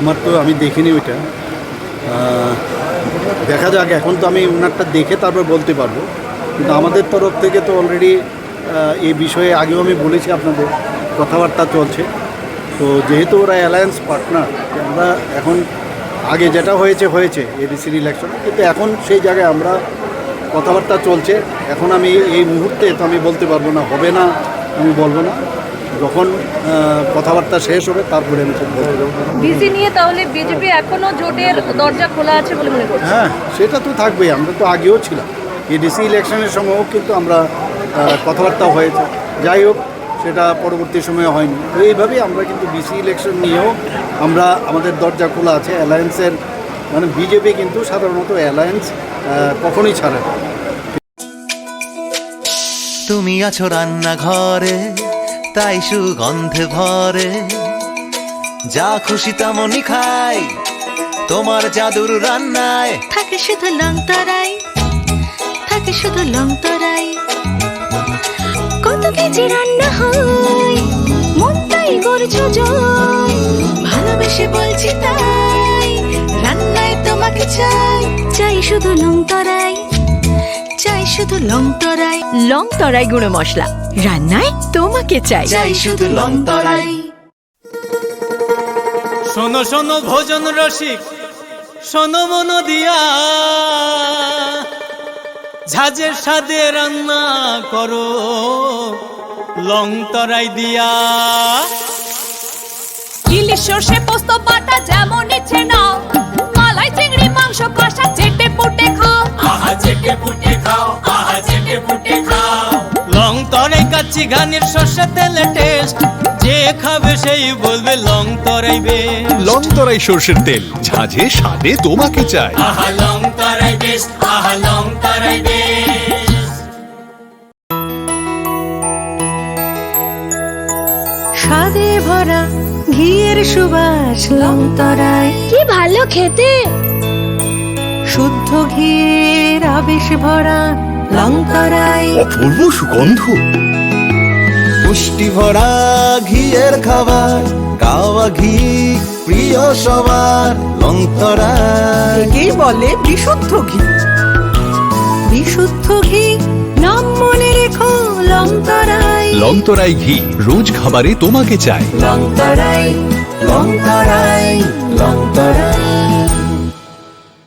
আমার তো আমি দেখিনি ওইটা, দেখা যাক। এখন তো আমি ওনারটা দেখে তারপর বলতে পারবো, কিন্তু আমাদের তরফ থেকে তো অলরেডি এই বিষয়ে আগেও আমি বলেছি আপনাদের, কথাবার্তা চলছে। তো যেহেতু ওরা অ্যালায়েন্স পার্টনার, আমরা এখন আগে যেটা হয়েছে এডিসির ইলেকশনে, কিন্তু এখন সেই জায়গায় আমরা কথাবার্তা চলছে। এখন আমি এই মুহূর্তে তো আমি বলতে পারবো না, হবে না আমি বলবো না, যখন কথাবার্তা শেষ হবে তারপরে আমি বলবো। বিসি নিয়ে তাহলে বিজেপি এখনো জোটের দরজা খোলা আছে বলে মনে করছে? হ্যাঁ, সেটা তো থাকবেই। আমরা তো আগেও ছিলাম, এডিসি ইলেকশনের সময়ও কিন্তু আমরা কথাবার্তা হয়েছে। যাই হোক, সেটা পরবর্তী সময়ে হয়নি। তো এইভাবেই আমরা কিন্তু বিসি ইলেকশন নিয়েও আমরা আমাদের দরজা খোলা আছে। অ্যালায়েন্সের মানে বিজেপি কিন্তু সাধারণত অ্যালায়েন্স কখনোই ছাড়ে না। তুমি আছো রান্নাঘরে, তাই সুগন্ধে ভরে, যা খুশি তেমনই খাই তোমার জাদুর রান্নায়। থাকে শুধু লং তরাই, থাকে শুধু লং তরাই, কত কেজি রান্না হয় মনটাই করছো জয়, ভালোবেসে বলছি তাই রান্নায় তোমাকে চাই, চাই শুধু লং তরাই, চাই শুধু লং তরাই। লং তরাই গুঁড়ো মশলা, রান্নায় তোমাকে চাই, চাই শুধু লং তরাই। শোনো শোনো ভোজন রসিক, শোনো মন দিয়া, ঝাঁঝের স্বাদে রান্না করো লং তরাই দিয়া। ইলিশ সর্ষে পোস্ত বাটা যেমন ইচ্ছে নাও, মালাই চিংড়ি মাংস কষা চেটে পুটে খাও, আহা চেটে পুটে খাও, আহা চেটে পুটে খাও। লং তরাই কাচ্চি ঘানির সর্ষে তেলে টেস্ট, যে খাবে সেই বলবে লং তরাই বেশ। লং তরাই সর্ষের তেল, ঝাঁঝে স্বাদে তোমাকে চাই। আহা লং তরাই বেশ, আহা লং তরাই বেশ। স্বাদে ভরা ঘিয়ের সুবাস লং তরাই, কি ভালো খেতে। শুদ্ধ ঘিয়ের আবেশ ভরা লং তরাই, অপূর্ব সুগন্ধ। পুষ্টি ভরা ঘিয়ের খাবার, গাওয়া ঘি প্রিয় সবার, লং তরাই। একেই বলে বিশুদ্ধ ঘি। বিশুদ্ধ ঘি নাম মনে রেখো লং তরাই, লং তরাই ঘি রোজ খাবারে তোমাকে চাই। লং তরাই, লং তরাই, লং তরাই।